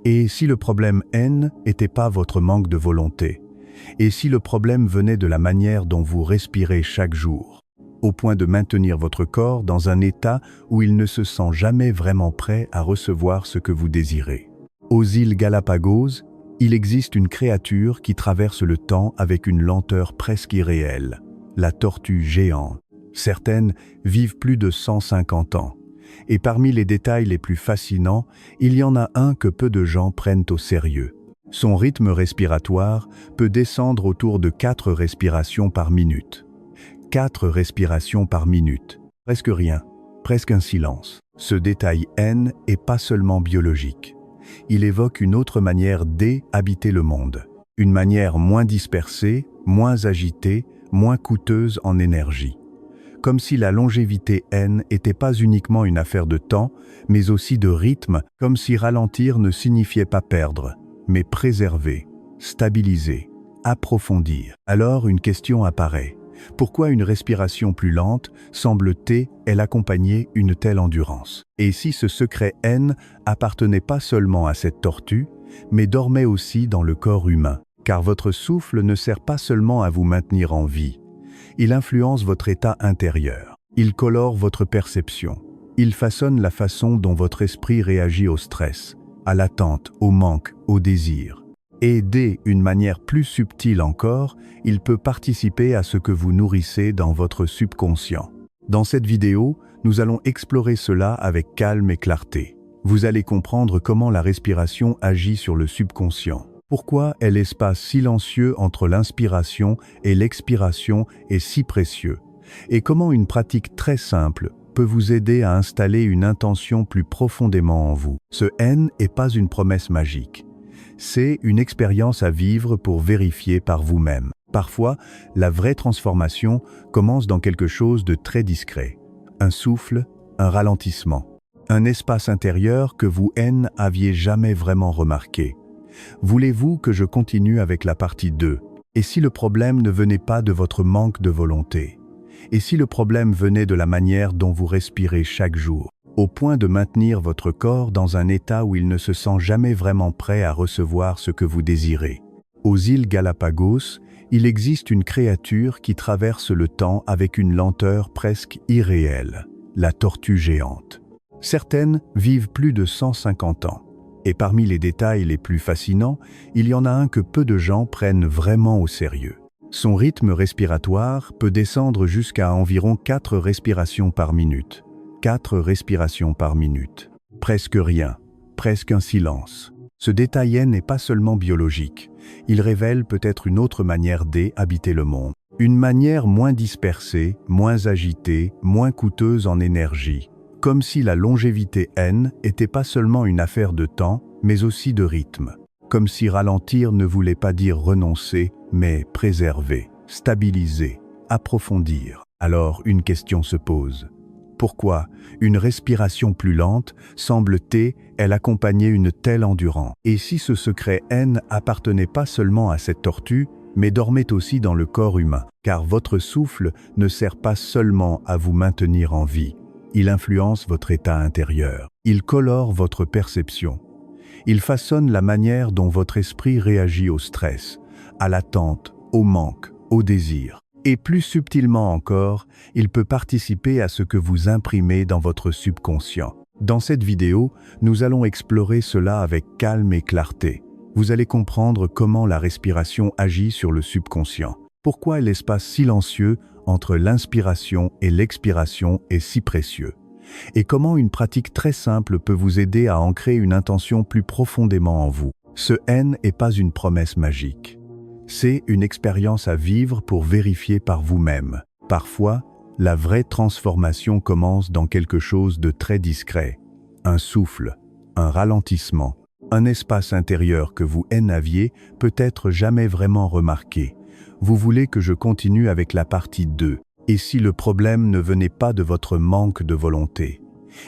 Et si le problème N n'était pas votre manque de volonté? Et si le problème venait de la manière dont vous respirez chaque jour, au point de maintenir votre corps dans un état où il ne se sent jamais vraiment prêt à recevoir ce que vous désirez? Aux îles Galapagos, il existe une créature qui traverse le temps avec une lenteur presque irréelle, la tortue géante. Certaines vivent plus de 150 ans. Et parmi les détails les plus fascinants, il y en a un que peu de gens prennent au sérieux. Son rythme respiratoire peut descendre autour de 4 respirations par minute. 4 respirations par minute. Presque rien, presque un silence. Ce détail N est pas seulement biologique. Il évoque une autre manière d'habiter le monde. Une manière moins dispersée, moins agitée, moins coûteuse en énergie. Comme si la longévité N n'était pas uniquement une affaire de temps, mais aussi de rythme, comme si ralentir ne signifiait pas perdre, mais préserver, stabiliser, approfondir. Alors une question apparaît. Pourquoi une respiration plus lente, semble-t-elle accompagner une telle endurance? Et si ce secret N appartenait pas seulement à cette tortue, mais dormait aussi dans le corps humain? Car votre souffle ne sert pas seulement à vous maintenir en vie. Il influence votre état intérieur. Il colore votre perception. Il façonne la façon dont votre esprit réagit au stress, à l'attente, au manque, au désir. Et d'une manière plus subtile encore, il peut participer à ce que vous nourrissez dans votre subconscient. Dans cette vidéo, nous allons explorer cela avec calme et clarté. Vous allez comprendre comment la respiration agit sur le subconscient. Pourquoi l'espace silencieux entre l'inspiration et l'expiration est si précieux, et comment une pratique très simple peut vous aider à installer une intention plus profondément en vous. Ce N n'est pas une promesse magique. C'est une expérience à vivre pour vérifier par vous-même. Parfois, la vraie transformation commence dans quelque chose de très discret. Un souffle, un ralentissement, un espace intérieur que vous n'aviez jamais vraiment remarqué. Voulez-vous que je continue avec la partie 2? Et si le problème ne venait pas de votre manque de volonté? Et si le problème venait de la manière dont vous respirez chaque jour, au point de maintenir votre corps dans un état où il ne se sent jamais vraiment prêt à recevoir ce que vous désirez? Aux îles Galapagos, il existe une créature qui traverse le temps avec une lenteur presque irréelle, la tortue géante. Certaines vivent plus de 150 ans. Et parmi les détails les plus fascinants, il y en a un que peu de gens prennent vraiment au sérieux. Son rythme respiratoire peut descendre jusqu'à environ 4 respirations par minute. 4 respirations par minute. Presque rien, presque un silence. Ce détail n'est pas seulement biologique. Il révèle peut-être une autre manière d'habiter le monde. Une manière moins dispersée, moins agitée, moins coûteuse en énergie. Comme si la longévité N n'était pas seulement une affaire de temps, mais aussi de rythme. Comme si ralentir ne voulait pas dire renoncer, mais préserver, stabiliser, approfondir. Alors une question se pose. Pourquoi une respiration plus lente semble-t-elle accompagner une telle endurance? Et si ce secret N appartenait pas seulement à cette tortue, mais dormait aussi dans le corps humain? Car votre souffle ne sert pas seulement à vous maintenir en vie. Il influence votre état intérieur. Il colore votre perception. Il façonne la manière dont votre esprit réagit au stress, à l'attente, au manque, au désir. Et plus subtilement encore, il peut participer à ce que vous imprimez dans votre subconscient. Dans cette vidéo, nous allons explorer cela avec calme et clarté. Vous allez comprendre comment la respiration agit sur le subconscient. Pourquoi l'espace silencieux entre l'inspiration et l'expiration est si précieux? Et comment une pratique très simple peut vous aider à ancrer une intention plus profondément en vous? Ce N n'est pas une promesse magique. C'est une expérience à vivre pour vérifier par vous-même. Parfois, la vraie transformation commence dans quelque chose de très discret. Un souffle, un ralentissement, un espace intérieur que vous n'aviez peut-être jamais vraiment remarqué. Vous voulez que je continue avec la partie 2. Et si le problème ne venait pas de votre manque de volonté?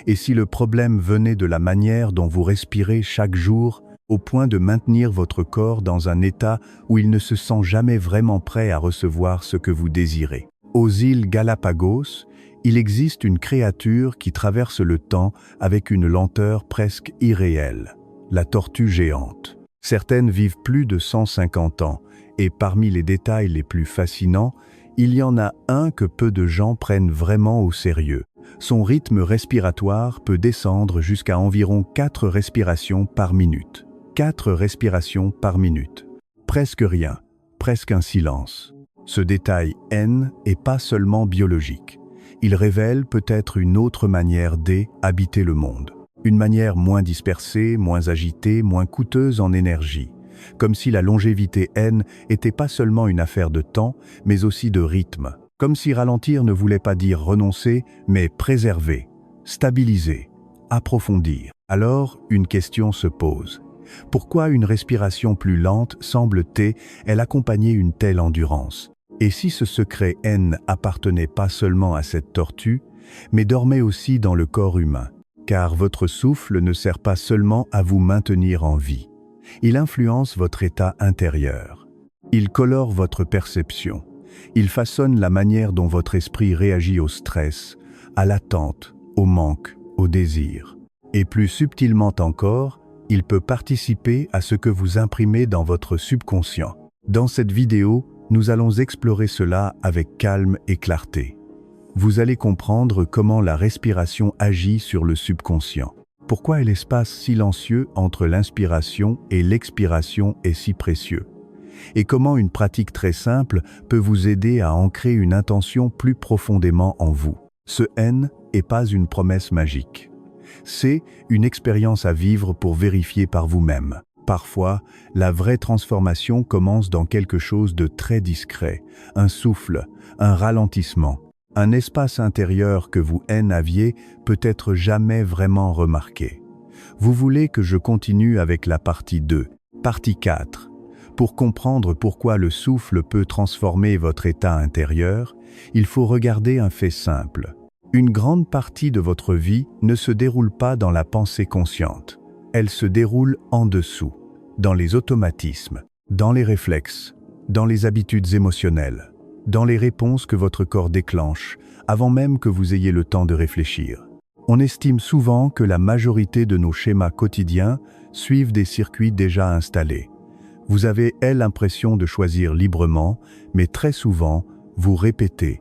Et si le problème venait de la manière dont vous respirez chaque jour, au point de maintenir votre corps dans un état où il ne se sent jamais vraiment prêt à recevoir ce que vous désirez? Aux îles Galapagos, il existe une créature qui traverse le temps avec une lenteur presque irréelle, la tortue géante. Certaines vivent plus de 150 ans, et parmi les détails les plus fascinants, il y en a un que peu de gens prennent vraiment au sérieux. Son rythme respiratoire peut descendre jusqu'à environ 4 respirations par minute. 4 respirations par minute. Presque rien, presque un silence. Ce détail N est pas seulement biologique. Il révèle peut-être une autre manière d'habiter le monde. Une manière moins dispersée, moins agitée, moins coûteuse en énergie. Comme si la longévité N n'était pas seulement une affaire de temps, mais aussi de rythme. Comme si ralentir ne voulait pas dire renoncer, mais préserver, stabiliser, approfondir. Alors, une question se pose. Pourquoi une respiration plus lente semble-t-elle accompagner une telle endurance? Et si ce secret N appartenait pas seulement à cette tortue, mais dormait aussi dans le corps humain? Car votre souffle ne sert pas seulement à vous maintenir en vie. Il influence votre état intérieur. Il colore votre perception. Il façonne la manière dont votre esprit réagit au stress, à l'attente, au manque, au désir. Et plus subtilement encore, il peut participer à ce que vous imprimez dans votre subconscient. Dans cette vidéo, nous allons explorer cela avec calme et clarté. Vous allez comprendre comment la respiration agit sur le subconscient. Pourquoi l'espace silencieux entre l'inspiration et l'expiration est si précieux. Et comment une pratique très simple peut vous aider à ancrer une intention plus profondément en vous. Ce N n'est pas une promesse magique. C'est une expérience à vivre pour vérifier par vous-même. Parfois, la vraie transformation commence dans quelque chose de très discret, un souffle, un ralentissement, un espace intérieur que vous aviez peut-être jamais vraiment remarqué. Vous voulez que je continue avec la partie 2, partie 4. Pour comprendre pourquoi le souffle peut transformer votre état intérieur, il faut regarder un fait simple. Une grande partie de votre vie ne se déroule pas dans la pensée consciente. Elle se déroule en dessous, dans les automatismes, dans les réflexes, dans les habitudes émotionnelles, dans les réponses que votre corps déclenche, avant même que vous ayez le temps de réfléchir. On estime souvent que la majorité de nos schémas quotidiens suivent des circuits déjà installés. Vous avez l'impression de choisir librement, mais très souvent, vous répétez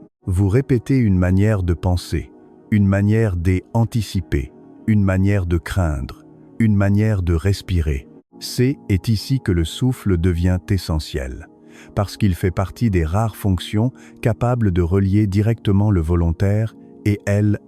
une manière de penser, une manière d'anticiper, une manière de craindre, une manière de respirer. C'est ici que le souffle devient essentiel, parce qu'il fait partie des rares fonctions capables de relier directement le volontaire et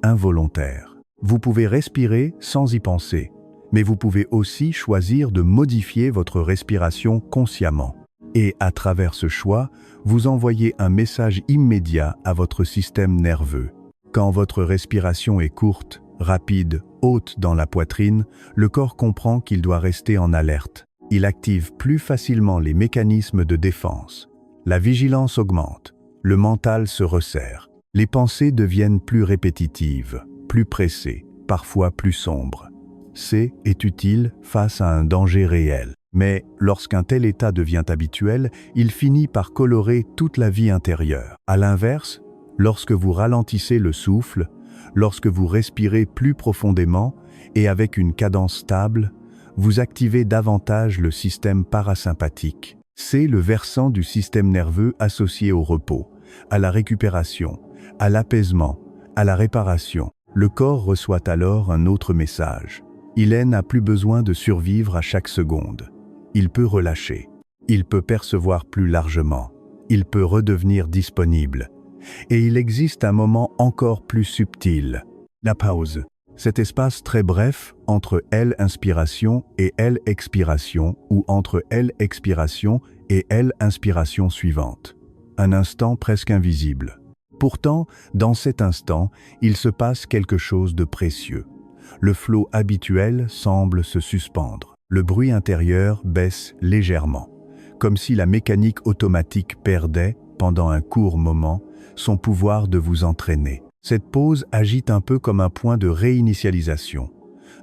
involontaire. Vous pouvez respirer sans y penser, mais vous pouvez aussi choisir de modifier votre respiration consciemment. Et à travers ce choix, vous envoyez un message immédiat à votre système nerveux. Quand votre respiration est courte, rapide, haute dans la poitrine, le corps comprend qu'il doit rester en alerte. Il active plus facilement les mécanismes de défense. La vigilance augmente, le mental se resserre. Les pensées deviennent plus répétitives, plus pressées, parfois plus sombres. Est utile face à un danger réel. Mais lorsqu'un tel état devient habituel, il finit par colorer toute la vie intérieure. À l'inverse, lorsque vous ralentissez le souffle, lorsque vous respirez plus profondément et avec une cadence stable, vous activez davantage le système parasympathique. C'est le versant du système nerveux associé au repos, à la récupération, à l'apaisement, à la réparation. Le corps reçoit alors un autre message. Il n'a plus besoin de survivre à chaque seconde. Il peut relâcher. Il peut percevoir plus largement. Il peut redevenir disponible. Et il existe un moment encore plus subtil, la pause. Cet espace très bref entre inspiration et expiration ou entre expiration et inspiration suivante. Un instant presque invisible. Pourtant, dans cet instant, il se passe quelque chose de précieux. Le flot habituel semble se suspendre. Le bruit intérieur baisse légèrement, comme si la mécanique automatique perdait, pendant un court moment, son pouvoir de vous entraîner. Cette pause agit un peu comme un point de réinitialisation.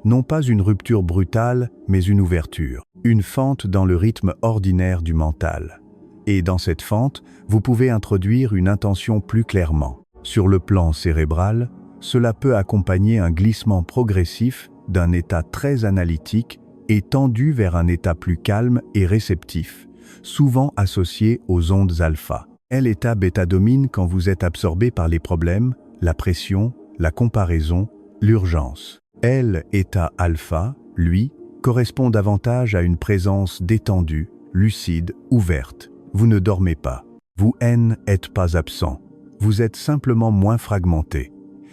Non pas une rupture brutale, mais une ouverture. Une fente dans le rythme ordinaire du mental. Et dans cette fente, vous pouvez introduire une intention plus clairement. Sur le plan cérébral, cela peut accompagner un glissement progressif d'un état très analytique et tendu vers un état plus calme et réceptif, souvent associé aux ondes alpha. L'état bêta domine quand vous êtes absorbé par les problèmes, la pression, la comparaison, l'urgence. L'état alpha, lui, correspond davantage à une présence détendue, lucide, ouverte. Vous ne dormez pas. Vous n'êtes pas absent. Vous êtes simplement moins fragmenté.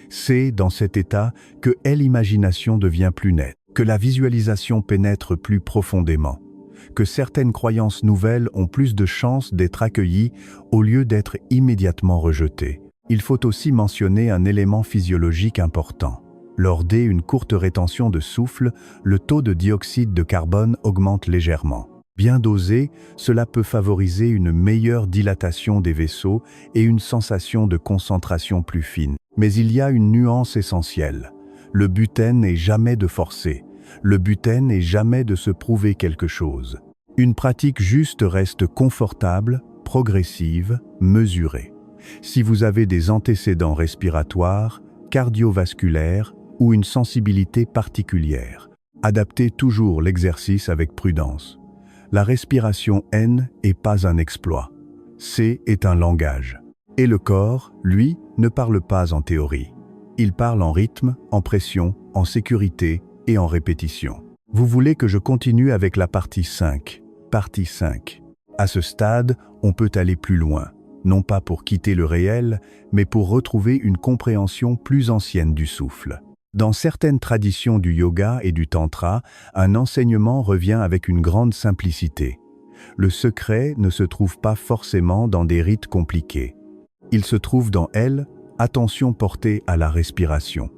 C'est dans cet état que l'imagination devient plus nette, que la visualisation pénètre plus profondément, que certaines croyances nouvelles ont plus de chances d'être accueillies au lieu d'être immédiatement rejetées. Il faut aussi mentionner un élément physiologique important. Lors d'une courte rétention de souffle, le taux de dioxyde de carbone augmente légèrement. Bien dosé, cela peut favoriser une meilleure dilatation des vaisseaux et une sensation de concentration plus fine. Mais il y a une nuance essentielle. Le but n'est jamais de forcer. Le but n'est jamais de se prouver quelque chose. Une pratique juste reste confortable, progressive, mesurée. Si vous avez des antécédents respiratoires, cardiovasculaires ou une sensibilité particulière, adaptez toujours l'exercice avec prudence. La respiration n'est pas un exploit. C'est un langage. Et le corps, lui, ne parle pas en théorie. Il parle en rythme, en pression, en sécurité et en répétition. Vous voulez que je continue avec la partie 5. Partie 5. À ce stade, on peut aller plus loin, non pas pour quitter le réel, mais pour retrouver une compréhension plus ancienne du souffle. Dans certaines traditions du yoga et du tantra, un enseignement revient avec une grande simplicité. Le secret ne se trouve pas forcément dans des rites compliqués. Il se trouve dans attention portée à la respiration.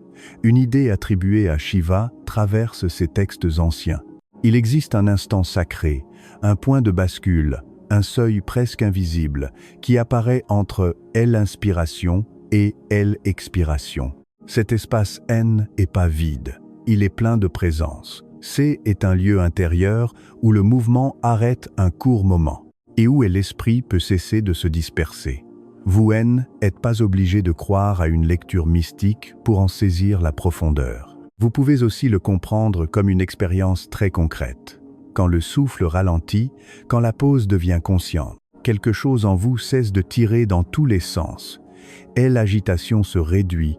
Une idée attribuée à Shiva traverse ces textes anciens. Il existe un instant sacré, un point de bascule, un seuil presque invisible, qui apparaît entre l'inspiration et l'expiration. Cet espace n'est pas vide, il est plein de présence. C'est un lieu intérieur où le mouvement arrête un court moment et où l'esprit peut cesser de se disperser. Vous n'êtes pas obligé de croire à une lecture mystique pour en saisir la profondeur. Vous pouvez aussi le comprendre comme une expérience très concrète. Quand le souffle ralentit, quand la pause devient consciente, quelque chose en vous cesse de tirer dans tous les sens. L'agitation se réduit,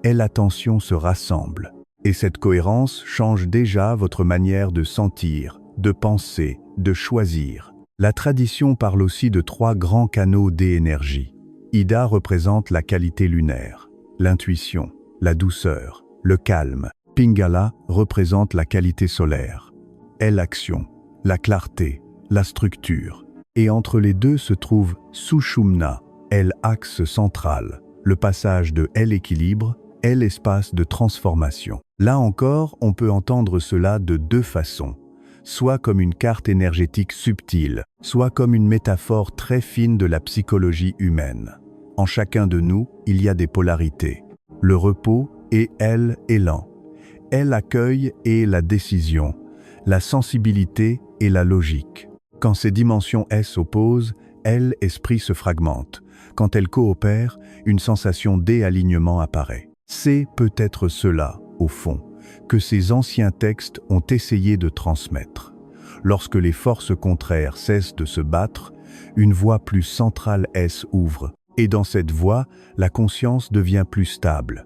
l'attention se rassemble. Et cette cohérence change déjà votre manière de sentir, de penser, de choisir. La tradition parle aussi de 3 grands canaux d'énergie. Ida représente la qualité lunaire, l'intuition, la douceur, le calme. Pingala représente la qualité solaire, l'action, la clarté, la structure. Et entre les deux se trouve Sushumna, l'axe central, le passage de l'équilibre, l'espace de transformation. Là encore, on peut entendre cela de 2 façons, soit comme une carte énergétique subtile, soit comme une métaphore très fine de la psychologie humaine. En chacun de nous, il y a des polarités. Le repos et l'élan. L'accueil et la décision. La sensibilité et la logique. Quand ces dimensions s'opposent, l'esprit se fragmente. Quand elles coopèrent, une sensation d'alignement apparaît. C'est peut-être cela, au fond, que ces anciens textes ont essayé de transmettre. Lorsque les forces contraires cessent de se battre, une voie plus centrale s'ouvre, et dans cette voie, la conscience devient plus stable.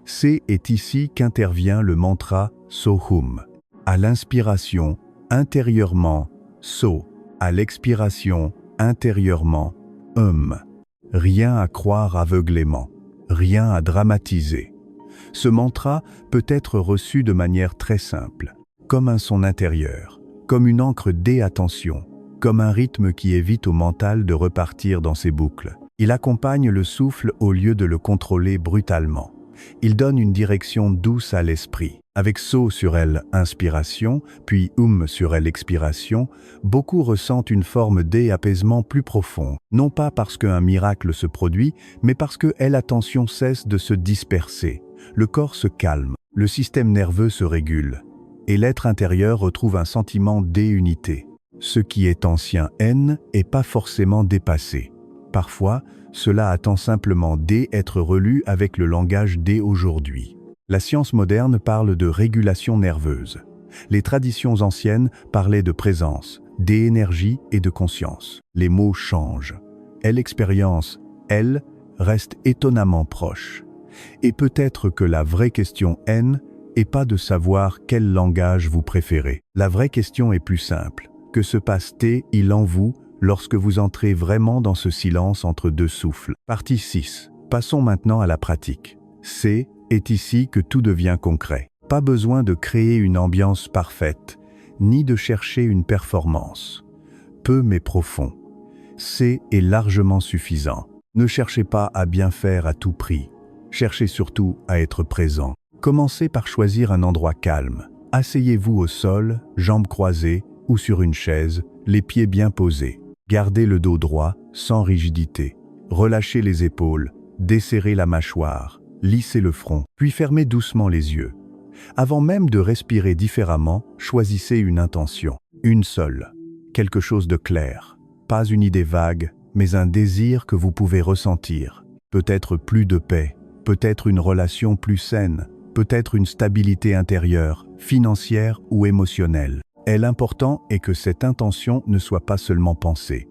C'est ici qu'intervient le mantra Sohum. À l'inspiration, intérieurement, So. À l'expiration, intérieurement, Rien à croire aveuglément, rien à dramatiser. Ce mantra peut être reçu de manière très simple, comme un son intérieur, comme une encre d'attention, comme un rythme qui évite au mental de repartir dans ses boucles. Il accompagne le souffle au lieu de le contrôler brutalement. Il donne une direction douce à l'esprit. Avec So sur inspiration, puis sur expiration, beaucoup ressentent une forme d'apaisement plus profond, non pas parce qu'un miracle se produit, mais parce que l'attention cesse de se disperser. Le corps se calme, le système nerveux se régule, et l'être intérieur retrouve un sentiment d'unité. Ce qui est ancien n'est pas forcément dépassé. Parfois, cela attend simplement d'être relu avec le langage d'aujourd'hui. La science moderne parle de régulation nerveuse. Les traditions anciennes parlaient de présence, d'énergie et de conscience. Les mots changent. Et l'expérience, elle, reste étonnamment proche. Et peut-être que la vraie question N est pas de savoir quel langage vous préférez. La vraie question est plus simple. Que se passe-t-il en vous lorsque vous entrez vraiment dans ce silence entre deux souffles? Partie 6. Passons maintenant à la pratique. C'est ici que tout devient concret. Pas besoin de créer une ambiance parfaite, ni de chercher une performance. Peu mais profond. C'est largement suffisant. Ne cherchez pas à bien faire à tout prix. Cherchez surtout à être présent. Commencez par choisir un endroit calme. Asseyez-vous au sol, jambes croisées ou sur une chaise, les pieds bien posés. Gardez le dos droit, sans rigidité. Relâchez les épaules, desserrez la mâchoire, lissez le front, puis fermez doucement les yeux. Avant même de respirer différemment, choisissez une intention. Une seule. Quelque chose de clair. Pas une idée vague, mais un désir que vous pouvez ressentir. Peut-être plus de paix, peut-être une relation plus saine, peut-être une stabilité intérieure, financière ou émotionnelle. Et l'important est que cette intention ne soit pas seulement pensée.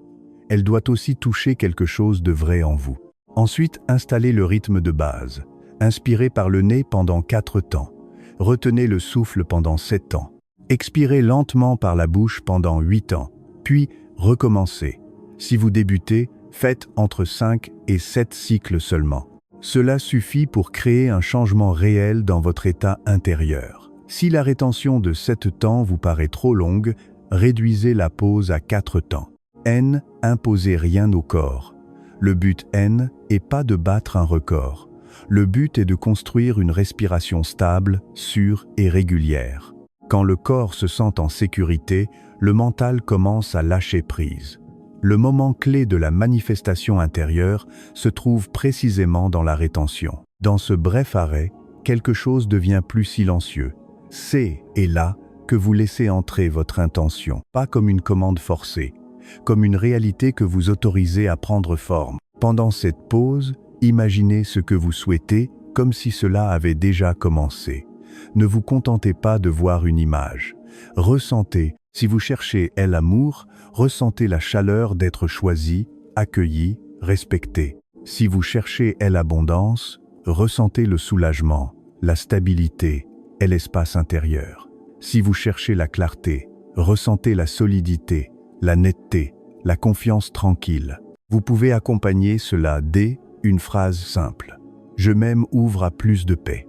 Elle doit aussi toucher quelque chose de vrai en vous. Ensuite, installez le rythme de base. Inspirez par le nez pendant 4 temps. Retenez le souffle pendant 7 temps. Expirez lentement par la bouche pendant 8 temps. Puis, recommencez. Si vous débutez, faites entre 5 et 7 cycles seulement. Cela suffit pour créer un changement réel dans votre état intérieur. Si la rétention de 7 temps vous paraît trop longue, réduisez la pause à 4 temps. N, imposez rien au corps. Le but N est pas de battre un record. Le but est de construire une respiration stable, sûre et régulière. Quand le corps se sent en sécurité, le mental commence à lâcher prise. Le moment clé de la manifestation intérieure se trouve précisément dans la rétention. Dans ce bref arrêt, quelque chose devient plus silencieux. C'est là que vous laissez entrer votre intention, pas comme une commande forcée, comme une réalité que vous autorisez à prendre forme. Pendant cette pause, imaginez ce que vous souhaitez comme si cela avait déjà commencé. Ne vous contentez pas de voir une image. Ressentez, si vous cherchez l'amour, ressentez la chaleur d'être choisi, accueilli, respecté. Si vous cherchez l'abondance, ressentez le soulagement, la stabilité et l'espace intérieur. Si vous cherchez la clarté, ressentez la solidité, la netteté, la confiance tranquille. Vous pouvez accompagner cela une phrase simple. Je m'aime ouvre à plus de paix.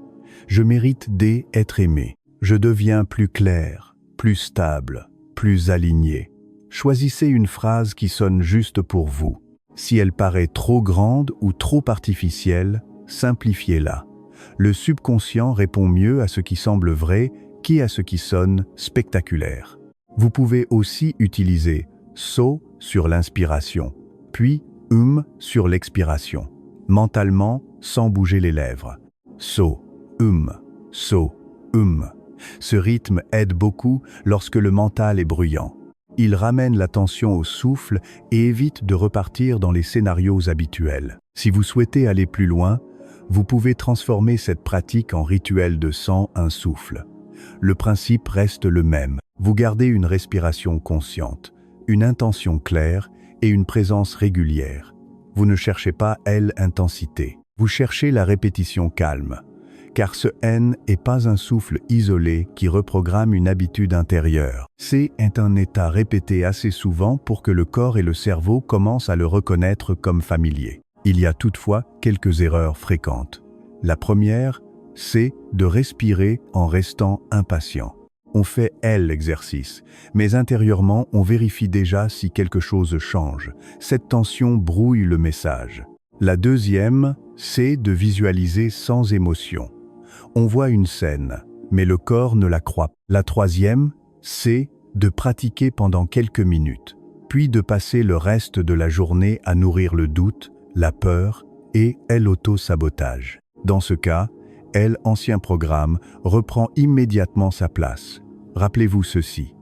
Je mérite d'être aimé. Je deviens plus clair, plus stable, plus aligné. Choisissez une phrase qui sonne juste pour vous. Si elle paraît trop grande ou trop artificielle, simplifiez-la. Le subconscient répond mieux à ce qui semble vrai qu'à ce qui sonne spectaculaire. Vous pouvez aussi utiliser so sur l'inspiration, puis sur l'expiration. Mentalement, sans bouger les lèvres. So, so, Ce rythme aide beaucoup lorsque le mental est bruyant. Il ramène l'attention au souffle et évite de repartir dans les scénarios habituels. Si vous souhaitez aller plus loin, vous pouvez transformer cette pratique en rituel de 101 souffles. Le principe reste le même. Vous gardez une respiration consciente, une intention claire et une présence régulière. Vous ne cherchez pas l'intensité. Vous cherchez la répétition calme. Car ce N n'est pas un souffle isolé qui reprogramme une habitude intérieure. C'est un état répété assez souvent pour que le corps et le cerveau commencent à le reconnaître comme familier. Il y a toutefois quelques erreurs fréquentes. La première, c'est de respirer en restant impatient. On fait l'exercice, mais intérieurement, on vérifie déjà si quelque chose change. Cette tension brouille le message. La deuxième, c'est de visualiser sans émotion. On voit une scène, mais le corps ne la croit pas. La troisième, c'est de pratiquer pendant quelques minutes, puis de passer le reste de la journée à nourrir le doute, la peur et l'auto-sabotage. Dans ce cas, l'ancien programme reprend immédiatement sa place. Rappelez-vous ceci,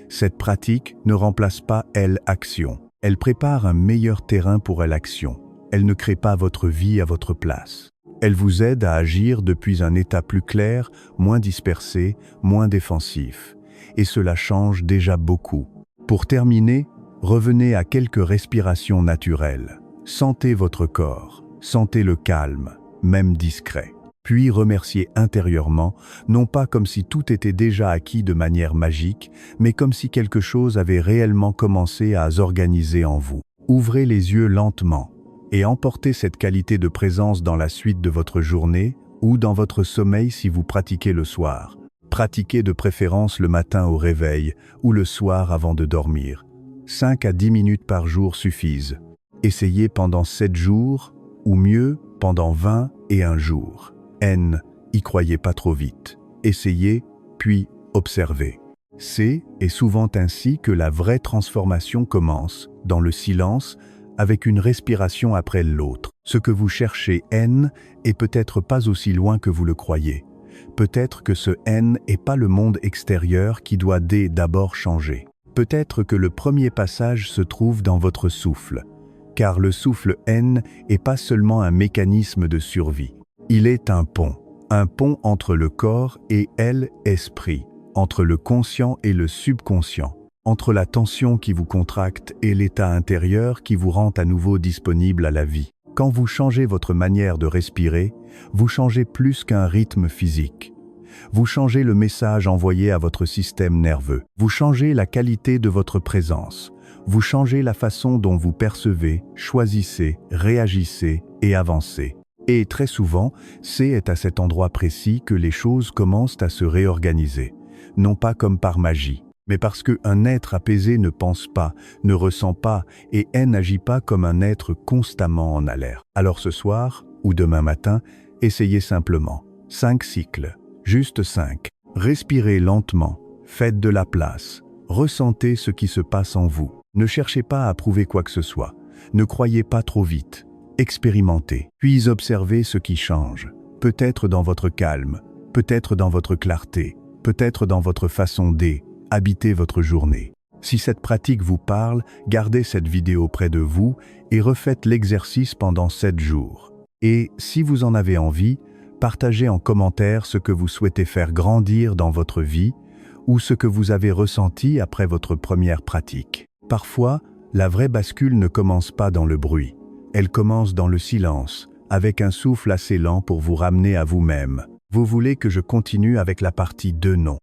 cette pratique ne remplace pas l'action. Elle prépare un meilleur terrain pour l'action. Elle ne crée pas votre vie à votre place. Elle vous aide à agir depuis un état plus clair, moins dispersé, moins défensif. et cela change déjà beaucoup. Pour terminer, revenez à quelques respirations naturelles. Sentez votre corps, sentez le calme, même discret. Puis remerciez intérieurement, non pas comme si tout était déjà acquis de manière magique, mais comme si quelque chose avait réellement commencé à s'organiser en vous. Ouvrez les yeux lentement et emportez cette qualité de présence dans la suite de votre journée ou dans votre sommeil si vous pratiquez le soir. Pratiquez de préférence le matin au réveil ou le soir avant de dormir. 5 à 10 minutes par jour suffisent. Essayez pendant 7 jours ou mieux pendant 21 jours. Y croyez pas trop vite. Essayez, puis observez. C'est souvent ainsi que la vraie transformation commence, dans le silence, avec une respiration après l'autre. Ce que vous cherchez est peut-être pas aussi loin que vous le croyez. Peut-être que ce n'est pas le monde extérieur qui doit d'abord changer. Peut-être que le premier passage se trouve dans votre souffle, car le souffle n'est pas seulement un mécanisme de survie. Il est un pont entre le corps et l'esprit, entre le conscient et le subconscient, entre la tension qui vous contracte et l'état intérieur qui vous rend à nouveau disponible à la vie. Quand vous changez votre manière de respirer, vous changez plus qu'un rythme physique. Vous changez le message envoyé à votre système nerveux. Vous changez la qualité de votre présence. Vous changez la façon dont vous percevez, choisissez, réagissez et avancez. Et très souvent, c'est à cet endroit précis que les choses commencent à se réorganiser. Non pas comme par magie, mais parce qu'un être apaisé ne pense pas, ne ressent pas et n'agit pas comme un être constamment en alerte. Alors ce soir, ou demain matin, essayez simplement. 5 cycles, juste 5. Respirez lentement, faites de la place, ressentez ce qui se passe en vous. Ne cherchez pas à prouver quoi que ce soit, ne croyez pas trop vite. Expérimentez, puis observez ce qui change, peut-être dans votre calme, peut-être dans votre clarté, peut-être dans votre façon d'habiter votre journée. Si cette pratique vous parle, gardez cette vidéo près de vous et refaites l'exercice pendant 7 jours. Et si vous en avez envie, partagez en commentaire ce que vous souhaitez faire grandir dans votre vie ou ce que vous avez ressenti après votre première pratique. Parfois, la vraie bascule ne commence pas dans le bruit. Elle commence dans le silence, avec un souffle assez lent pour vous ramener à vous-même. Vous voulez que je continue avec la partie 2 ? Non.